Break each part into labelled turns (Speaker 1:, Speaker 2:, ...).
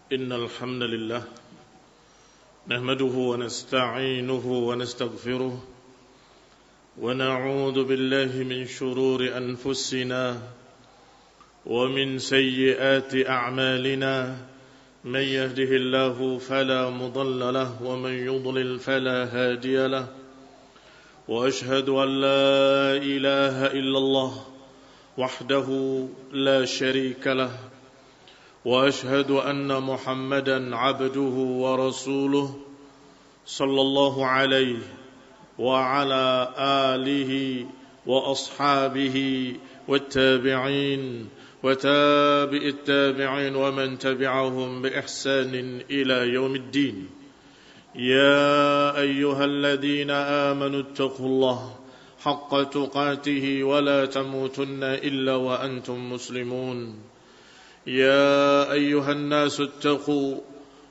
Speaker 1: إن الحمد لله نحمده ونستعينه ونستغفره ونعوذ بالله من شرور أنفسنا ومن سيئات أعمالنا من يهده الله فلا مضل له ومن يضلل فلا هادي له وأشهد أن لا إله إلا الله وحده لا شريك له وأشهد أن محمدا عبده ورسوله صلى الله عليه وعلى آله وأصحابه والتابعين وتابع التابعين ومن تبعهم بإحسان إلى يوم الدين. يا أيها الذين آمنوا اتقوا الله حق تقاته ولا تموتن إلا وأنتم مسلمون. يا أيها الناس اتقوا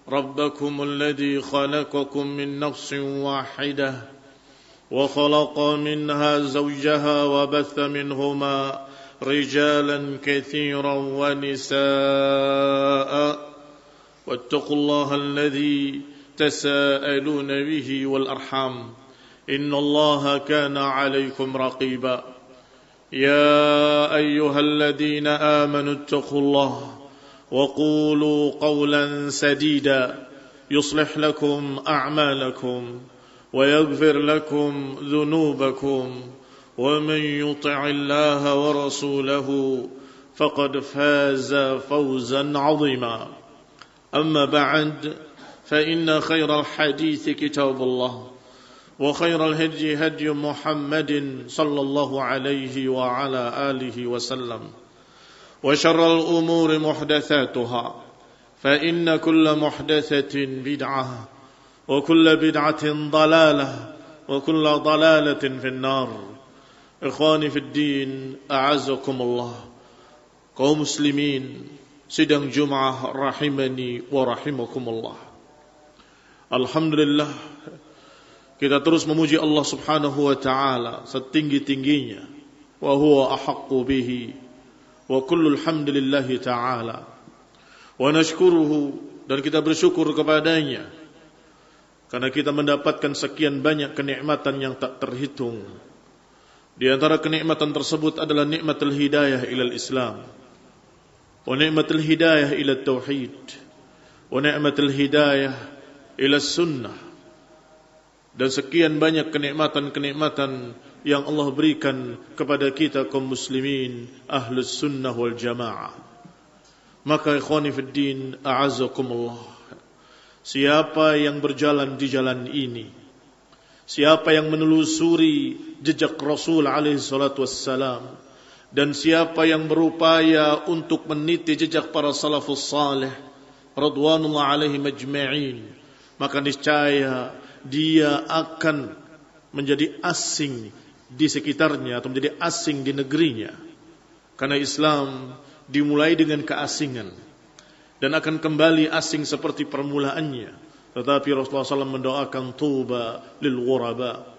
Speaker 1: ربكم الذي خلقكم من نفس واحدة وخلق منها زوجها وبث منهما رجالا كثيرا ونساء واتقوا الله الذي تساءلون به والأرحام إن الله كان عليكم رقيبا. يا أيها الذين آمنوا اتقوا الله وقولوا قولا سديدا يصلح لكم أعمالكم ويغفر لكم ذنوبكم ومن يطع الله ورسوله فقد فاز فوزا عظيما. أما بعد فإن خير الحديث كتاب الله وخير الهدي هدي محمد صلى الله عليه وعلى آله وسلم وشر الأمور محدثاتها فإن كل محدثة بدعة وكل بدعة ضلالة وكل ضلالة في النار. إخواني في الدين أعزكم الله. Kaum muslimin sidang Jumat rahimani wa rahimakumullah. Alhamdulillah, kita terus memuji Allah Subhanahu wa taala setinggi-tingginya. Wa huwa ahaqqu bihi wa kullul hamdulillahi taala. Wa nashkuruhu, dan kita bersyukur kepadanya karena kita mendapatkan sekian banyak kenikmatan yang tak terhitung. Di antara kenikmatan tersebut adalah nikmatul hidayah ilal Islam, wa nikmatul hidayah ila tauhid, wa nikmatul hidayah ila sunnah, dan sekian banyak kenikmatan-kenikmatan yang Allah berikan kepada kita kaum muslimin ahlus sunnah wal jamaah. Maka ikhwani fid din a'azzakumullah, siapa yang berjalan di jalan ini, siapa yang menelusuri jejak Rasul alaihi salatu wassalam, dan siapa yang berupaya untuk meniti jejak para salafus salih radwanullah alaihim ajma'in, maka niscaya dia akan menjadi asing di sekitarnya atau menjadi asing di negerinya. Karena Islam dimulai dengan keasingan dan akan kembali asing seperti permulaannya. Tetapi Rasulullah SAW mendoakan tuba lil ghuraba.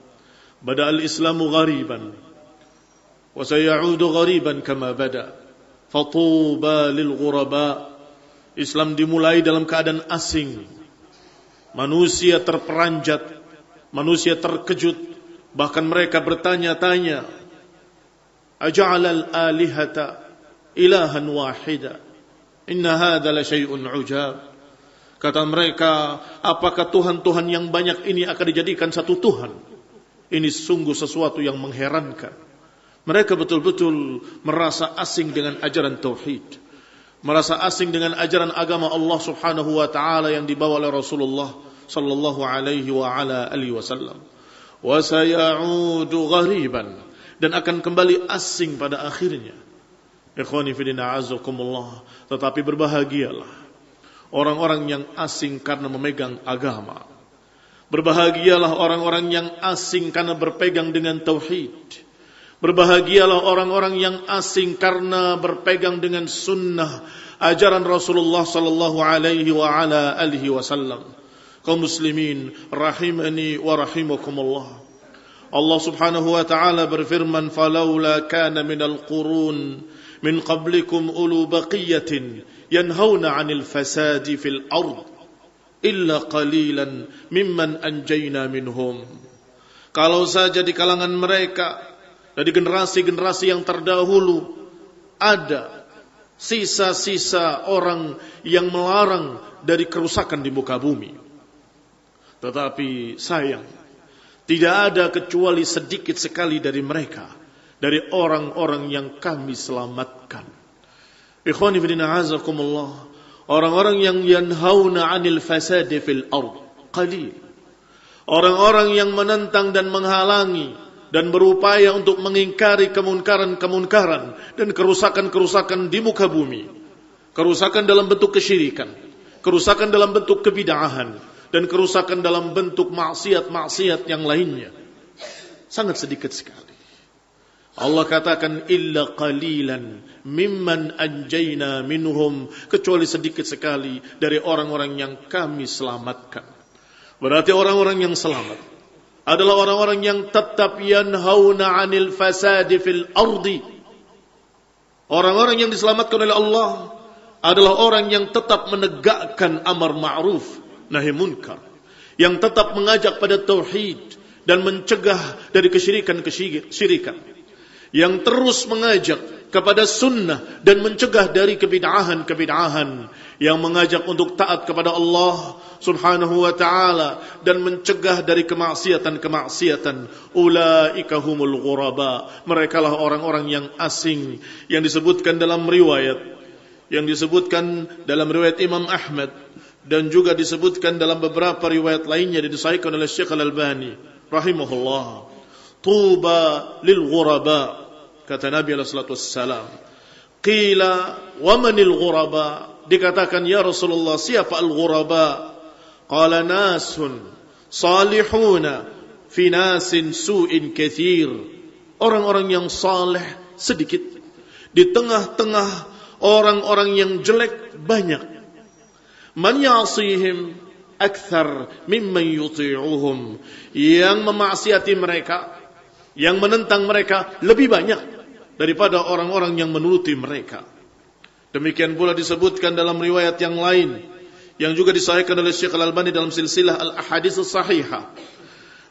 Speaker 1: Bada al-Islamu ghariban wa sayaudu ghariban kama bada. Fatuba lil ghuraba. Islam dimulai dalam keadaan asing. Manusia terperanjat, manusia terkejut, bahkan mereka bertanya-tanya, aja'alal alihata ilahan wahida inna hadha la syai'un ujab. Kata mereka, apakah Tuhan-Tuhan yang banyak ini akan dijadikan satu Tuhan? Ini sungguh sesuatu yang mengherankan. Mereka betul-betul merasa asing dengan ajaran tauhid, merasa asing dengan ajaran agama Allah Subhanahu wa taala yang dibawa oleh Rasulullah sallallahu alaihi wa ala alihi wasallam. Wa sayaudu ghariban, dan akan kembali asing pada akhirnya. Ikhwani fi din a'azzakumullah, tetapi berbahagialah orang-orang yang asing karena memegang agama. Berbahagialah orang-orang yang asing karena berpegang dengan tauhid. Berbahagialah orang-orang yang asing karena berpegang dengan sunnah ajaran Rasulullah sallallahu alaihi wa ala alihi wasallam. Kaum muslimin rahimani wa rahimakumullah. Allah Subhanahu wa taala berfirman, "Falaula kana minal qurun min qablikum ulu baqiyatin yanhauna 'anil fasadi fil ard illa qalilan mimman anjayna minhum. Kalau saja di kalangan mereka dari generasi-generasi yang terdahulu ada sisa-sisa orang yang melarang dari kerusakan di muka bumi, tetapi sayang tidak ada kecuali sedikit sekali dari mereka, dari orang-orang yang kami selamatkan. Ikhwani fillah azakumullah, orang-orang yang yanhauna 'anil fasadi fil ard qalil. Orang-orang yang menentang dan menghalangi dan berupaya untuk mengingkari kemunkaran-kemunkaran dan kerusakan-kerusakan di muka bumi. Kerusakan dalam bentuk kesyirikan, kerusakan dalam bentuk kebid'ahan, dan kerusakan dalam bentuk maksiat-maksiat yang lainnya. Sangat sedikit sekali. Allah katakan illa qalilan mimman anjayna minhum, kecuali sedikit sekali dari orang-orang yang kami selamatkan. Berarti orang-orang yang selamat adalah orang-orang yang tetap yanhauna 'anil fasadi fil ardi. Orang-orang yang diselamatkan oleh Allah adalah orang yang tetap menegakkan amar ma'ruf nahi munkar, yang tetap mengajak pada tauhid dan mencegah dari kesyirikan, yang terus mengajak kepada sunnah dan mencegah dari kebid'ahan, yang mengajak untuk taat kepada Allah subhanahu wa ta'ala dan mencegah dari kemaksiatan. Ulaika humul ghuraba, merekalah orang-orang yang asing, yang disebutkan dalam riwayat Imam Ahmad dan juga disebutkan dalam beberapa riwayat lainnya yang disahihkan oleh Syekh Al-Albani rahimahullah. Tuba lil ghuraba, kata Nabi alaihi salatu wassalam. Qila wa manil ghuraba, dikatakan ya Rasulullah, siapa al-ghuraba? Qala nasun salihuna fi nasin su'in katsir, orang-orang yang saleh sedikit di tengah-tengah orang-orang yang jelek banyak. Man ya'sihim akthar mimman yuti'uhum, yang memaksiati mereka, yang menentang mereka lebih banyak daripada orang-orang yang menuruti mereka. Demikian pula disebutkan dalam riwayat yang lain yang juga disahihkan oleh Syekh Al-Albani dalam silsilah Al-Ahadits As-Sahihah,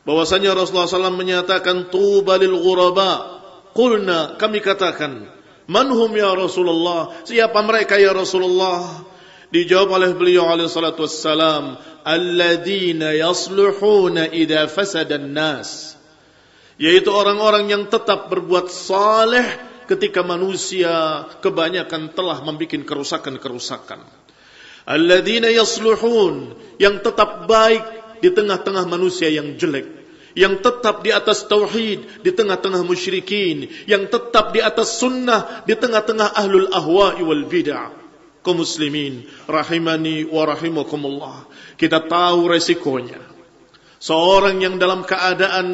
Speaker 1: bahwasanya Rasulullah SAW menyatakan tuba lil ghuraba. Qulna, kami katakan, man hum ya Rasulullah, siapa mereka ya Rasulullah? Dijawab oleh beliau alaihi salatu wassalam, alladzina yasluhuna idza fasada an-nas, yaitu orang-orang yang tetap berbuat saleh ketika manusia kebanyakan telah membuat kerusakan-kerusakan. Alladzina yasluhun, yang tetap baik di tengah-tengah manusia yang jelek, yang tetap di atas tauhid di tengah-tengah musyrikin, yang tetap di atas sunnah di tengah-tengah ahlul ahwa'i wal bid'ah. Kaum muslimin rahimani wa rahimakumullah, kita tahu resikonya seorang yang dalam keadaan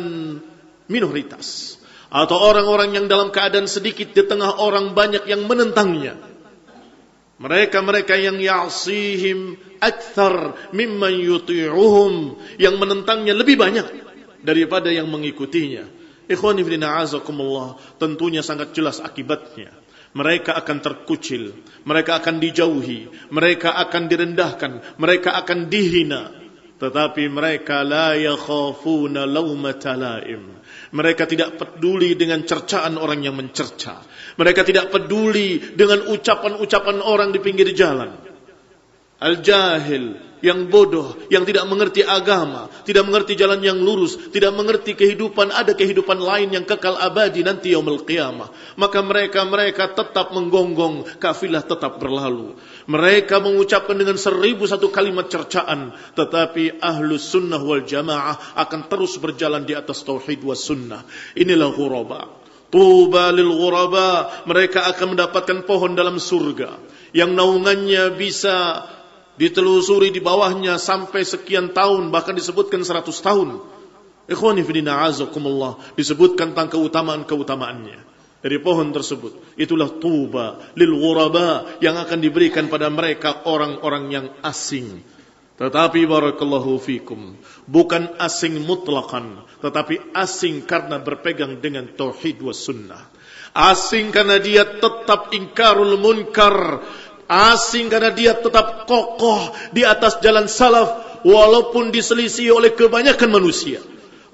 Speaker 1: minoritas atau orang-orang yang dalam keadaan sedikit di tengah orang banyak yang menentangnya. Mereka-mereka yang ya'sihim akthar mimman yuti'uhum, yang menentangnya lebih banyak daripada yang mengikutinya. Ikhwani fillah azakumullah, tentunya sangat jelas akibatnya. Mereka akan terkucil, mereka akan dijauhi, mereka akan direndahkan, mereka akan dihina. Tetapi mereka la yakhafuna laumata laim. Mereka tidak peduli dengan cercaan orang yang mencerca. Mereka tidak peduli dengan ucapan-ucapan orang di pinggir jalan. Al-jahil, yang bodoh, yang tidak mengerti agama, tidak mengerti jalan yang lurus, tidak mengerti kehidupan, ada kehidupan lain yang kekal abadi nanti yaumul qiyamah. Maka mereka tetap menggonggong, kafilah tetap berlalu. Mereka mengucapkan dengan 1001 kalimat cercaan, tetapi ahlus sunnah wal jamaah akan terus berjalan di atas tauhid was sunnah. Inilah ghuraba. Tuba lil ghuraba, mereka akan mendapatkan pohon dalam surga yang naungannya bisa ditelusuri di bawahnya sampai sekian tahun, bahkan disebutkan 100 tahun. Ikhwani fillah azakumullah, disebutkan tentang keutamaan-keutamaannya dari pohon tersebut. Itulah tuba lil ghuraba, yang akan diberikan pada mereka orang-orang yang asing. Tetapi barakallahu fikum, bukan asing mutlaqan, tetapi asing karena berpegang dengan tauhid was sunnah. Asing karena dia tetap ingkarul munkar. Asing karena dia tetap kokoh di atas jalan salaf, walaupun diselisih oleh kebanyakan manusia,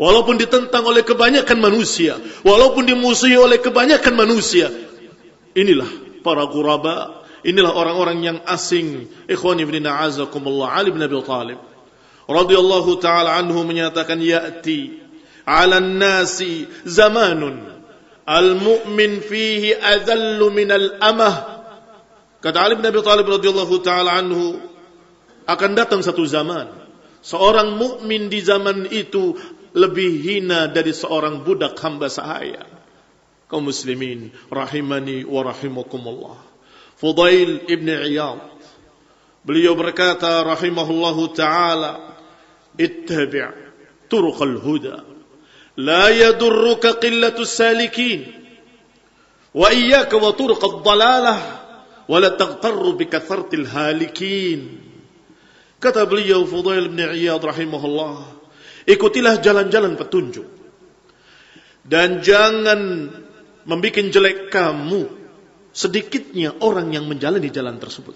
Speaker 1: walaupun ditentang oleh kebanyakan manusia, walaupun dimusuhi oleh kebanyakan manusia. Inilah para ghuraba, inilah orang-orang yang asing. Ikhwani fillah, a'azakumullah. Ali bin Abi Thalib radhiyallahu taala anhu menyatakan, ya'ti 'alan nasi zamanun al-mu'min fihi adallu minal amah. Kata Ali bin Abi Thalib radhiyallahu taala anhu, akan datang satu zaman, seorang mukmin di zaman itu lebih hina dari seorang budak hamba sahaya. Kaum muslimin rahimani wa rahimakumullah. Fudail ibn Iyad, beliau berkata rahimahullahu taala, ittabi' turuqal huda la yadurruka qillatus salikin wa iyyaka wa turuqad dhalalah wala taghtarru bikathartil halikin. Kata beliau Fudail bin Iyad rahimahullah, ikutilah jalan-jalan petunjuk dan jangan membikin jelek kamu sedikitnya orang yang menjalani jalan tersebut.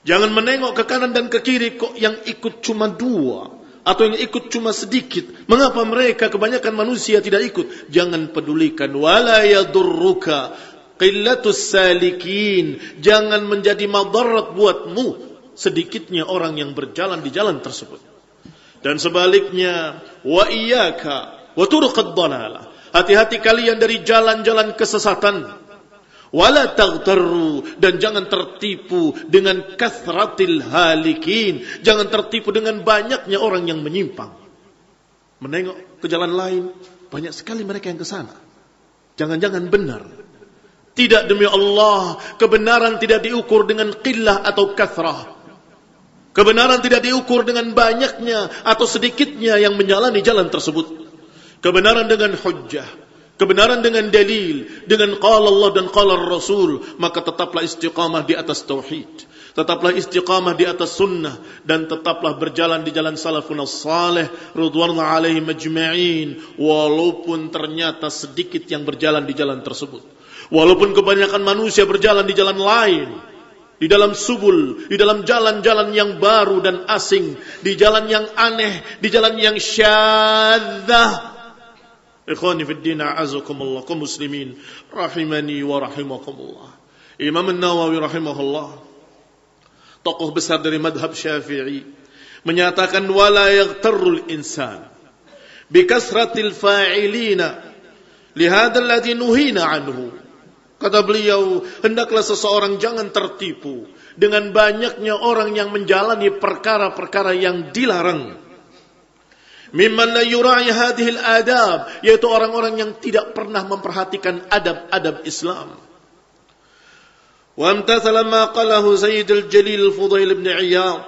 Speaker 1: Jangan menengok ke kanan dan ke kiri, kok yang ikut cuma 2 atau yang ikut cuma sedikit. Mengapa mereka kebanyakan manusia tidak ikut? Jangan pedulikan. Wala yadurruka qillatus salikin. Jangan menjadi madarat buatmu sedikitnya orang yang berjalan di jalan tersebut. Dan sebaliknya, wa iyyaka wa turuqad dhalalah. Hati-hati kalian dari jalan-jalan kesesatan. Wala taghtarru, dan jangan tertipu dengan kathratil halikin. Jangan tertipu dengan banyaknya orang yang menyimpang. Menengok ke jalan lain, banyak sekali mereka yang ke sana. Jangan-jangan benar. Tidak, demi Allah, kebenaran tidak diukur dengan qillah atau kathrah. Kebenaran tidak diukur dengan banyaknya atau sedikitnya yang menjalani jalan tersebut. Kebenaran dengan hujjah, kebenaran dengan dalil, dengan qala Allah dan qala Rasul, maka tetaplah istiqamah di atas tauhid, tetaplah istiqamah di atas sunnah, dan tetaplah berjalan di jalan salafun as-salih ridwanullah alaihim ajma'in, walaupun ternyata sedikit yang berjalan di jalan tersebut. Walaupun kebanyakan manusia berjalan di jalan lain, di dalam subul, di dalam jalan-jalan yang baru dan asing, di jalan yang aneh, di jalan yang syadzah. Ikhwani fid din, a'azakumullah, kaum muslimin rahimani wa rahimakumullah. Imam An-Nawawi rahimahullah, tokoh besar dari madhab Syafi'i, menyatakan wala yaghtarrul insan bikasratil fa'ilina lihadzal ladzi nuhina anhu. Kata beliau, hendaklah seseorang jangan tertipu dengan banyaknya orang yang menjalani perkara-perkara yang dilarang. Mimman la yura'i hadhil adab, yaitu orang-orang yang tidak pernah memperhatikan adab-adab Islam. Wa amtathala ma qalahu Sayyidul Jalil Fudail ibn Iyad.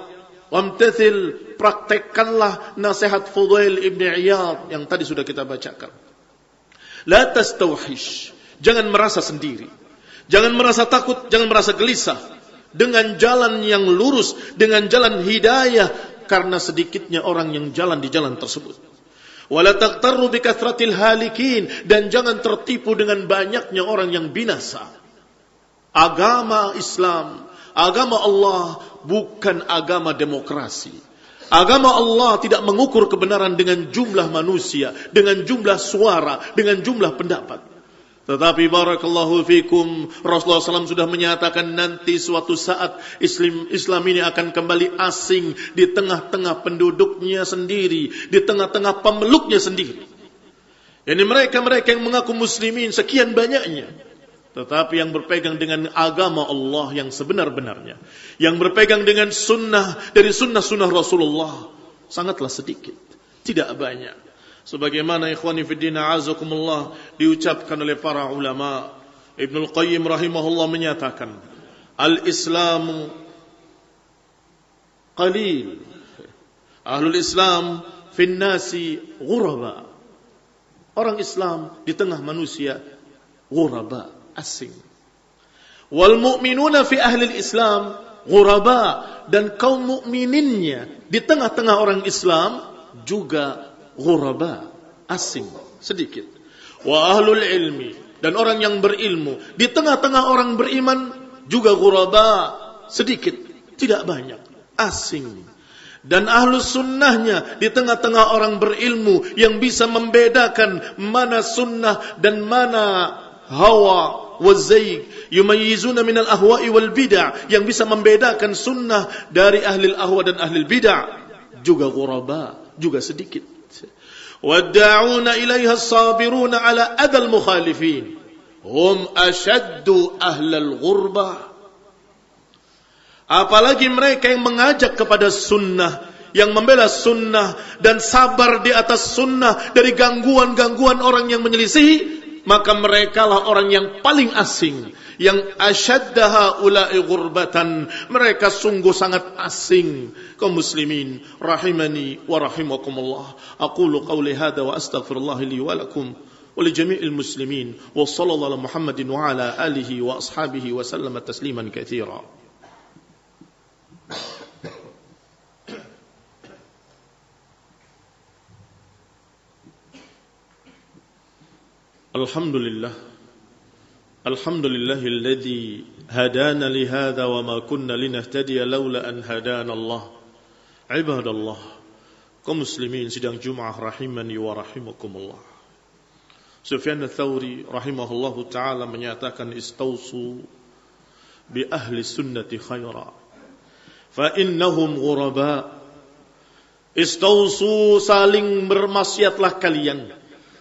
Speaker 1: Wa amtathil, praktekkanlah nasihat Fudail ibn Iyad yang tadi sudah kita bacakan. La tastawhish, jangan merasa sendiri, jangan merasa takut, jangan merasa gelisah dengan jalan yang lurus, dengan jalan hidayah, karena sedikitnya orang yang jalan di jalan tersebut. Wala taghtarru bikathratil halikin, dan jangan tertipu dengan banyaknya orang yang binasa. Agama Islam, agama Allah bukan agama demokrasi. Agama Allah tidak mengukur kebenaran dengan jumlah manusia, dengan jumlah suara, dengan jumlah pendapat. Tetapi barakallahu fikum, Rasulullah SAW sudah menyatakan nanti suatu saat Islam ini akan kembali asing di tengah-tengah penduduknya sendiri, di tengah-tengah pemeluknya sendiri. Yani mereka-mereka yang mengaku muslimin sekian banyaknya, tetapi yang berpegang dengan agama Allah yang sebenar-benarnya, yang berpegang dengan sunnah dari sunnah-sunnah Rasulullah, sangatlah sedikit, tidak banyak. Sebagaimana ikhwani fiddin a'azakumullah diucapkan oleh para ulama. Ibnul Qayyim rahimahullah menyatakan, al-Islamu qalil, ahlul Islam fin nasi ghuraba. Orang Islam di tengah manusia ghuraba, asing. Wal mu'minuna fi ahli Islam ghuraba, dan kaum mukmininnya di tengah-tengah orang Islam juga ghuraba, asing, sedikit. Wa ahlul ilmi dan orang yang berilmu. Di tengah-tengah orang beriman juga ghuraba, sedikit, tidak banyak, asing. Dan ahlus sunnahnya di tengah-tengah orang berilmu yang bisa membedakan mana sunnah dan mana hawa wa zaig, yumayyizuna minal ahwa'i wal bid'ah, yang bisa membedakan sunnah dari ahli ahwa dan ahli bid'ah, juga ghuraba, juga sedikit. Wadda'una ilaiha as-sabiruna ala adal mukhalifin hum ashaddu ahlal ghurbah. Apalagi mereka yang mengajak kepada sunnah, yang membela sunnah dan sabar di atas sunnah dari gangguan-gangguan orang yang menyelisihi, maka mereka lah orang yang paling asing, yang asyaddaha ula'i ghurbatan, mereka sungguh sangat asing. Kaum muslimin rahimani wa rahimakumullah, aqulu qawli hadha wa astaghfirullah li wa lakum wa li jami'il muslimin, wa sallallahu ala Muhammadin wa ala alihi wa ashabihi wa sallama tasliman katsira. Alhamdulillah, alhamdulillahilladzi hadana li hadza wa ma kunna linahtadiya laula an hadana Allah. Ibadallah, kaum muslimin sidang Jumat rahimani wa rahimakumullah. Sufyan ats-Tsauri rahimahullahu taala menyatakan istausu bi ahli sunnati khaira fa innahum ghuraba. Istausu, saling bermaksiatlah kalian,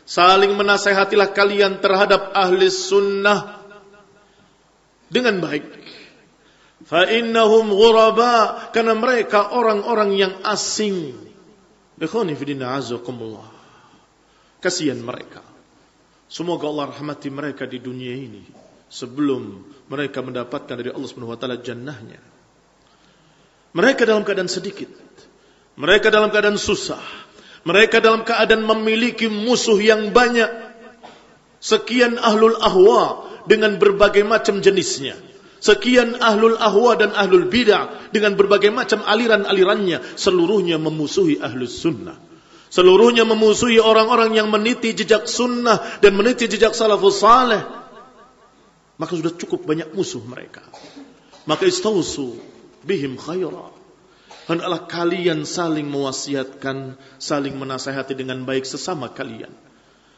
Speaker 1: saling menasihatilah kalian terhadap ahli sunnah dengan baik. Fa innahum ghuraba, karena mereka orang-orang yang asing. Ikhwani fi din azakumullah, kasihan mereka. Semoga Allah rahmati mereka di dunia ini sebelum mereka mendapatkan dari Allah Subhanahu wa taala jannahnya. Mereka dalam keadaan sedikit, mereka dalam keadaan susah, mereka dalam keadaan memiliki musuh yang banyak. Sekian ahlul ahwa dengan berbagai macam jenisnya. Sekian ahlul ahwa dan ahlul bid'ah dengan berbagai macam aliran-alirannya. Seluruhnya memusuhi ahlus sunnah. Seluruhnya memusuhi orang-orang yang meniti jejak sunnah dan meniti jejak salafus saleh. Maka sudah cukup banyak musuh mereka. Maka istausu bihim khaira. Hendaklah kalian saling mewasiatkan, saling menasihati dengan baik sesama kalian,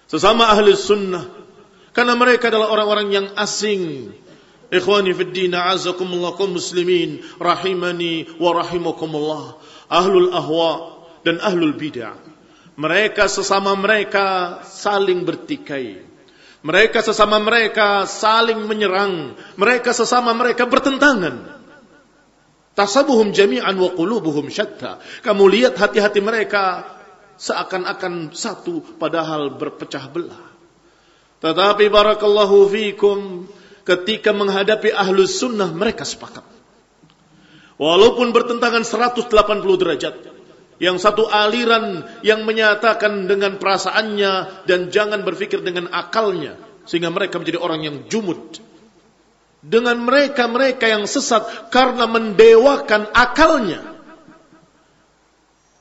Speaker 1: sesama ahli sunnah, karena mereka adalah orang-orang yang asing. Ikhwani fid din a'azakumullah, kaum muslimin rahimani wa rahimakumullah. Ahlul ahwa dan ahlul bid'ah, mereka sesama mereka saling bertikai, mereka sesama mereka saling menyerang, mereka sesama mereka bertentangan. Tasabuhum jami'an wa qulubuhum syatta. Kamu lihat hati-hati mereka seakan-akan satu padahal berpecah belah. Tetapi barakallahu fikum, ketika menghadapi ahlus sunnah mereka sepakat. Walaupun bertentangan 180 derajat. Yang satu aliran yang menyatakan dengan perasaannya dan jangan berpikir dengan akalnya, sehingga mereka menjadi orang yang jumud. Dengan mereka-mereka yang sesat karena mendewakan akalnya,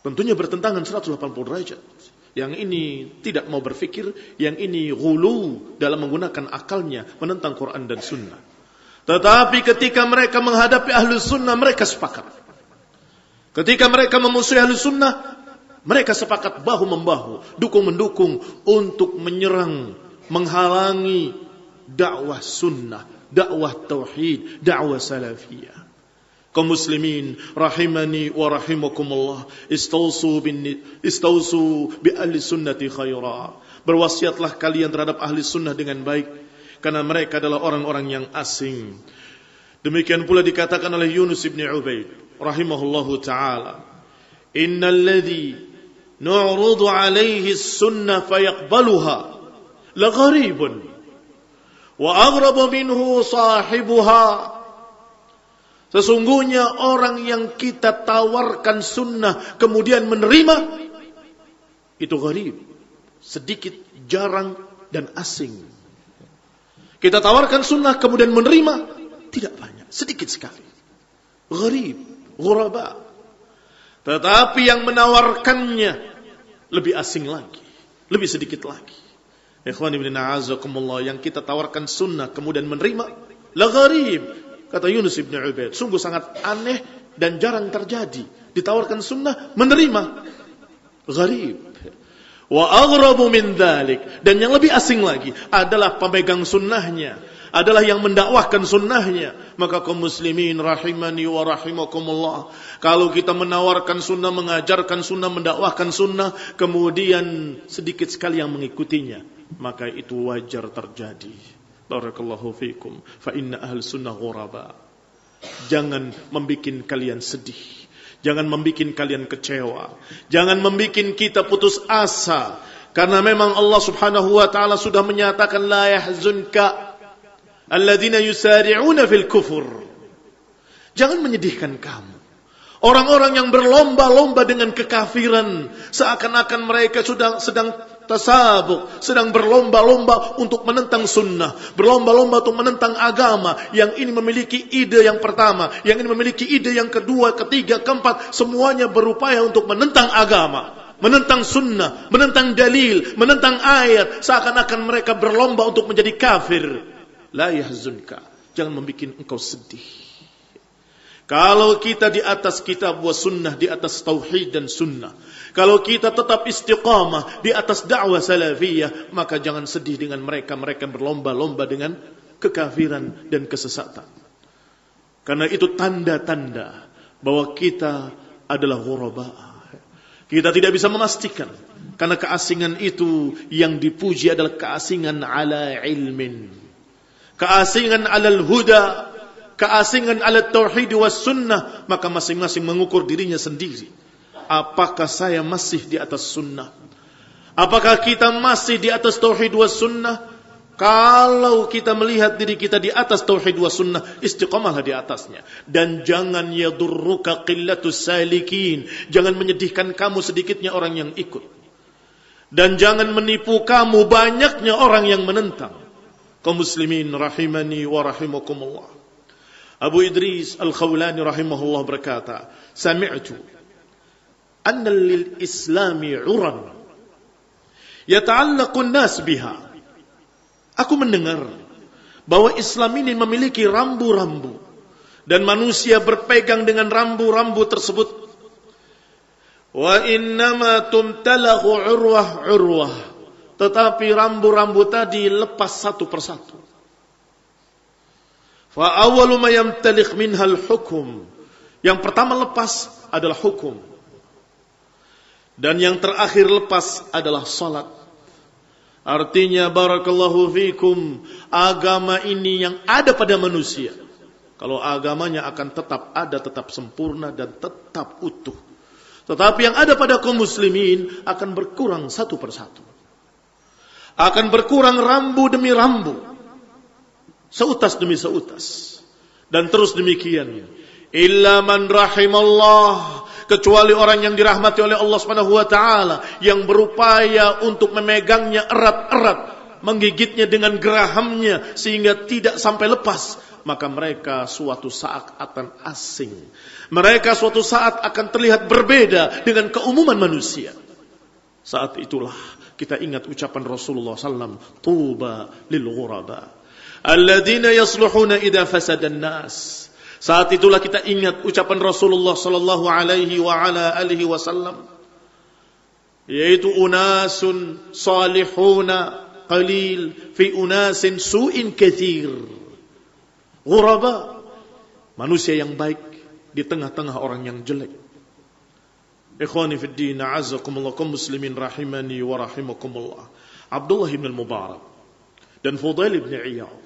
Speaker 1: tentunya bertentangan 180 derajat. Yang ini tidak mau berpikir, yang ini ghulu dalam menggunakan akalnya menentang Quran dan Sunnah. Tetapi ketika mereka menghadapi ahlu sunnah, mereka sepakat. Ketika mereka memusuhi ahlu sunnah, mereka sepakat bahu-membahu, dukung-mendukung untuk menyerang, menghalangi dakwah sunnah, dakwah tauhid, dakwah salafiyah. Kaum muslimin rahimani wa rahimakumullah, istausu bi ahli sunnati khaira. Berwasiatlah kalian terhadap ahli sunnah dengan baik, karena mereka adalah orang-orang yang asing. Demikian pula dikatakan oleh Yunus bin Ubaid rahimahullahu taala, innal ladzi nu'rudu alaihi sunnah fayaqbaluha la gharibun wa aghrabu minhu sahibuha. Sesungguhnya orang yang kita tawarkan sunnah kemudian menerima, itu gharib, sedikit, jarang dan asing. Kita tawarkan sunnah kemudian menerima, tidak banyak, sedikit sekali. Gharib, ghuraba. Tetapi yang menawarkannya lebih asing lagi, lebih sedikit lagi. Ikhwani bin a'azakumullah, yang kita tawarkan sunnah kemudian menerima, la gharib, kata Yunus bin Ubaid, sungguh sangat aneh dan jarang terjadi. Ditawarkan sunnah menerima, gharib. Wa aghrabu min dzalik, dan yang lebih asing lagi adalah pemegang sunnahnya, adalah yang mendakwahkan sunnahnya. Maka kaum muslimin rahimani wa rahimakumullah, kalau kita menawarkan sunnah, mengajarkan sunnah, mendakwahkan sunnah, kemudian sedikit sekali yang mengikutinya, maka itu wajar terjadi. Barakallahu fikum. Fa inna ahli sunnah ghuraba. Jangan membikin kalian sedih, jangan membikin kalian kecewa, jangan membikin kita putus asa, karena memang Allah Subhanahu wa taala sudah menyatakan la yahzunka alladzina yusari'una fil kufur. Jangan menyedihkan kamu orang-orang yang berlomba-lomba dengan kekafiran, seakan-akan mereka sedang tasabuk, sedang berlomba-lomba untuk menentang sunnah, berlomba-lomba untuk menentang agama. Yang ini memiliki ide yang pertama, yang ini memiliki ide yang kedua, ketiga, keempat, semuanya berupaya untuk menentang agama, menentang sunnah, menentang dalil, menentang ayat, seakan-akan mereka berlomba untuk menjadi kafir. La yahzunka, jangan membuat engkau sedih. Kalau kita di atas kitab wa sunnah, di atas tauhid dan sunnah, kalau kita tetap istiqamah di atas dakwah salafiyah, maka jangan sedih dengan mereka yang berlomba-lomba dengan kekafiran dan kesesatan. Karena itu tanda-tanda bahwa kita adalah ghuraba. Kita tidak bisa memastikan, karena keasingan itu yang dipuji adalah keasingan ala ilmin, keasingan alal huda, keasingan ala tauhid was sunnah. Maka masing-masing mengukur dirinya sendiri. Apakah saya masih di atas sunnah? Apakah kita masih di atas tauhid was sunnah? Kalau kita melihat diri kita di atas tauhid was sunnah, istiqamahlah di atasnya. Dan jangan yadurruka qillatus salikin, jangan menyedihkan kamu sedikitnya orang yang ikut, dan jangan menipu kamu banyaknya orang yang menentang. Kaum muslimin rahimani wa rahimakumullah, Abu Idris Al-Khawlani rahimahullah berkata, sami'tu anna lil islami uran yata'allaqu an-nas biha. Aku mendengar bahwa Islam ini memiliki rambu-rambu, dan manusia berpegang dengan rambu-rambu tersebut. Wa innama tumtalaqu urwah, tetapi rambu-rambu tadi lepas satu persatu. Fa awwalu ma yamtaliq minhal hukum, yang pertama lepas adalah hukum, dan yang terakhir lepas adalah salat. Artinya barakallahu fikum, agama ini yang ada pada manusia, kalau agamanya akan tetap ada, tetap sempurna dan tetap utuh. Tetapi yang ada pada kaum muslimin akan berkurang satu persatu, akan berkurang rambu demi rambu, seutas demi seutas, dan terus demikian. Illa man rahimallah, kecuali orang yang dirahmati oleh Allah Subhanahu wa taala, yang berupaya untuk memegangnya erat-erat, menggigitnya dengan gerahamnya sehingga tidak sampai lepas, maka mereka suatu saat akan asing. Mereka suatu saat akan terlihat berbeda dengan keumuman manusia. Saat itulah kita ingat ucapan Rasulullah SAW, tuba lil ghuraba alladzina yasluhuna idza fasada an-nas. Saat itulah kita ingat ucapan Rasulullah sallallahu alaihi wa ala alihi wasallam, yaitu unasun salihuna qalil fi unasin su'in katsir. Ghuraba, manusia yang baik di tengah-tengah orang yang jelek. Ikhwani fid din, a'azzakumullah, kaum muslimin rahimani wa rahimakumullah. Abdullah bin Mubarak dan Fudail bin Iyad,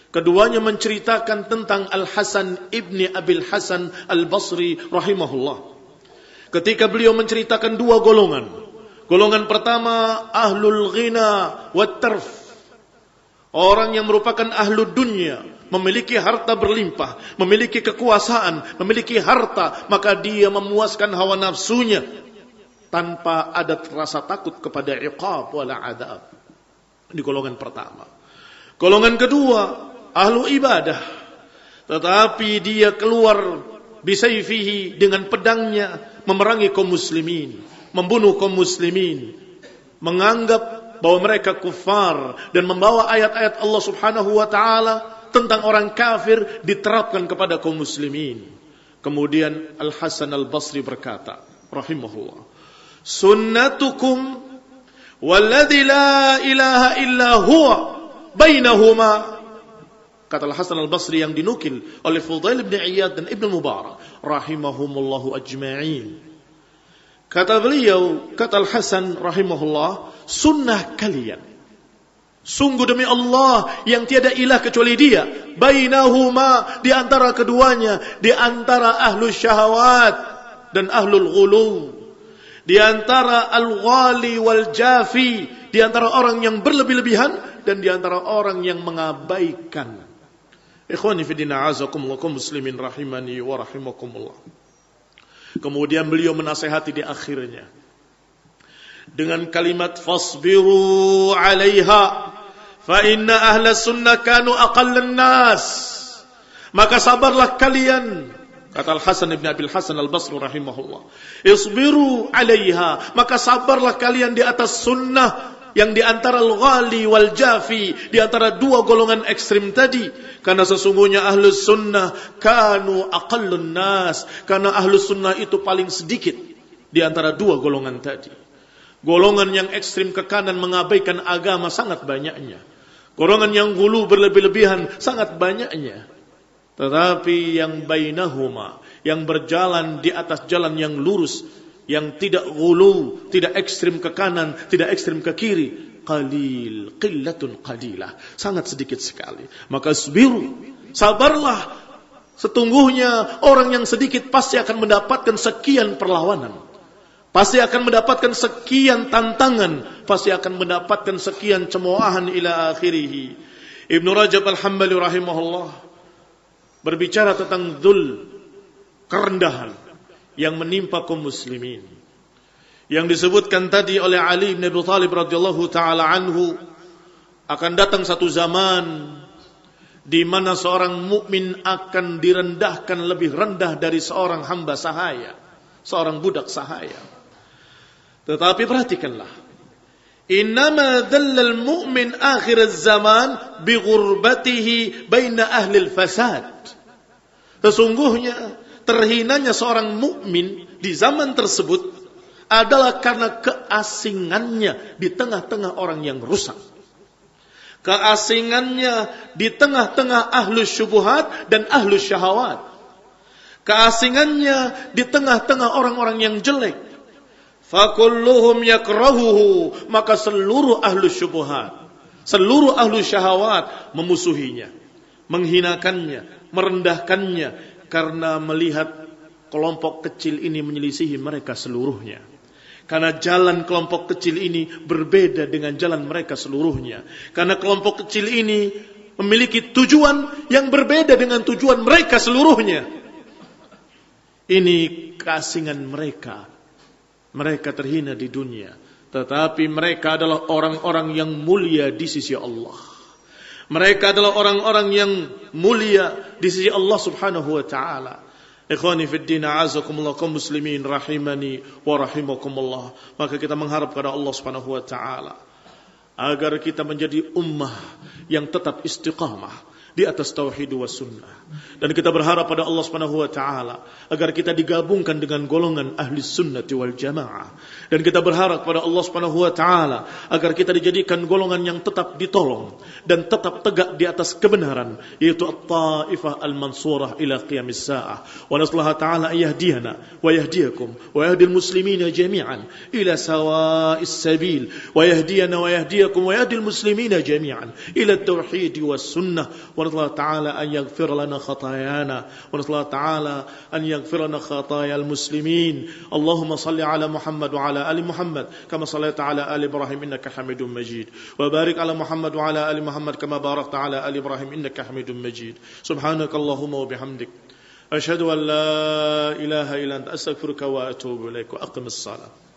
Speaker 1: keduanya menceritakan tentang Al-Hasan ibni Abil Hasan Al-Basri rahimahullah. Ketika beliau menceritakan dua golongan. Golongan pertama, ahlul ghina wat tarf, orang yang merupakan ahlu dunia, memiliki harta berlimpah, memiliki kekuasaan, memiliki harta, maka dia memuaskan hawa nafsunya tanpa ada rasa takut kepada iqab wala adab. Ini golongan pertama. Golongan kedua, ahlu ibadah, tetapi dia keluar bisayfihi, dengan pedangnya memerangi kaum muslimin, membunuh kaum muslimin, menganggap bahwa mereka kufar dan membawa ayat-ayat Allah Subhanahu wa taala tentang orang kafir diterapkan kepada kaum muslimin. Kemudian Al-Hasan Al-Basri berkata, rahimahullah, sunnatukum walladzi la ilaha illa huwa bainahuma. Kata Al-Hasan Al-Basri yang dinukil oleh Fudail bin Iyad dan Ibnu Mubarak rahimahumullahu ajma'in. Kata beliau, kata Al-Hasan rahimahullah, sunnah kalian, sungguh demi Allah yang tiada ilah kecuali Dia, bainahuma, di antara keduanya, di antara ahlus syahawat dan ahlul ghulu, di antara al-ghali wal jafi, di antara orang yang berlebih-lebihan dan di antara orang yang mengabaikan. Ikhwani fi din, a'azakumullah, kaum muslimin rahimani wa rahimakumullah. Kemudian beliau menasihati di akhirnya dengan kalimat fasbiru 'alaiha fa inna ahla sunnah kanu aqallan nas. Maka sabarlah kalian, kata Al-Hasan ibn Abil Hasan Al-Basri rahimahullah, isbiru 'alaiha, maka sabarlah kalian di atas sunnah yang di antara al-ghali wal jafi, di antara dua golongan ekstrim tadi. Karena sesungguhnya ahlus sunnah kanu aqallun nas, karena ahlus sunnah itu paling sedikit di antara dua golongan tadi. Golongan yang ekstrim ke kanan mengabaikan agama sangat banyaknya. Golongan yang gulu berlebih-lebihan sangat banyaknya. Tetapi yang bainahuma, yang berjalan di atas jalan yang lurus, yang tidak gulu, tidak ekstrim ke kanan, tidak ekstrim ke kiri, qalil, qillatun qalilah, sangat sedikit sekali. Maka sabiru, sabarlah, sesungguhnya orang yang sedikit pasti akan mendapatkan sekian perlawanan, pasti akan mendapatkan sekian tantangan, pasti akan mendapatkan sekian cemoohan ila akhirih. Ibnu Rajab Al-Hambali rahimahullah berbicara tentang dzul, kerendahan yang menimpa kaum muslimin, yang disebutkan tadi oleh Ali bin Abi Thalib radhiyallahu taala anhu, akan datang satu zaman di mana seorang mukmin akan direndahkan lebih rendah dari seorang hamba sahaya, seorang budak sahaya. Tetapi perhatikanlah, innama dhallal mu'min akhir az-zaman bi ghurbatihi baina ahli al-fasad. Sesungguhnya terhinanya seorang mukmin di zaman tersebut adalah karena keasingannya di tengah-tengah orang yang rusak. Keasingannya di tengah-tengah ahlus syubuhat dan ahlus syahawat. Keasingannya di tengah-tengah orang-orang yang jelek. Fakulluhum yakrahuhu, maka seluruh ahlus syubuhat, seluruh ahlus syahawat memusuhinya, menghinakannya, merendahkannya, karena melihat kelompok kecil ini menyelisihi mereka seluruhnya. Karena jalan kelompok kecil ini berbeda dengan jalan mereka seluruhnya. Karena kelompok kecil ini memiliki tujuan yang berbeda dengan tujuan mereka seluruhnya. Ini keasingan mereka. Mereka terhina di dunia, tetapi mereka adalah orang-orang yang mulia di sisi Allah. Mereka adalah orang-orang yang mulia di sisi Allah Subhanahu wa taala. Ikhwani fid din, a'azakumullah, kaum muslimin rahimani wa rahimakumullah. Maka kita mengharap kepada Allah Subhanahu wa taala agar kita menjadi ummah yang tetap istiqamah di atas tauhid wa sunnah. Dan kita berharap pada Allah Subhanahu wa taala agar kita digabungkan dengan golongan ahli sunnati wal jamaah. Dan kita berharap pada Allah Subhanahu wa taala agar kita dijadikan golongan yang tetap ditolong dan tetap tegak di atas kebenaran, yaitu at-taifah al-mansurah ila qiyamis saah. Wa nasallahu taala ayahdiyana wa yahdiyakum wa yahdil muslimina jami'an ila sawa'is sabil wa yahdiyana wa yahdiyakum wa yahdil muslimina jami'an ila at-tauhid was sunnah. ونسأل الله تعالى أن يغفر لنا خطايانا ونسأل الله تعالى أن يغفر لنا خطايا المسلمين. اللهم صل على محمد وعلى آل محمد كما صليت على آل إبراهيم إنك حميد مجيد وبارك على محمد وعلى آل محمد كما باركت على آل إبراهيم إنك حميد مجيد. سبحانك اللهم وبحمدك أشهد أن لا إله إلا أنت أستغفرك وأتوب إليك وأقم الصلاة.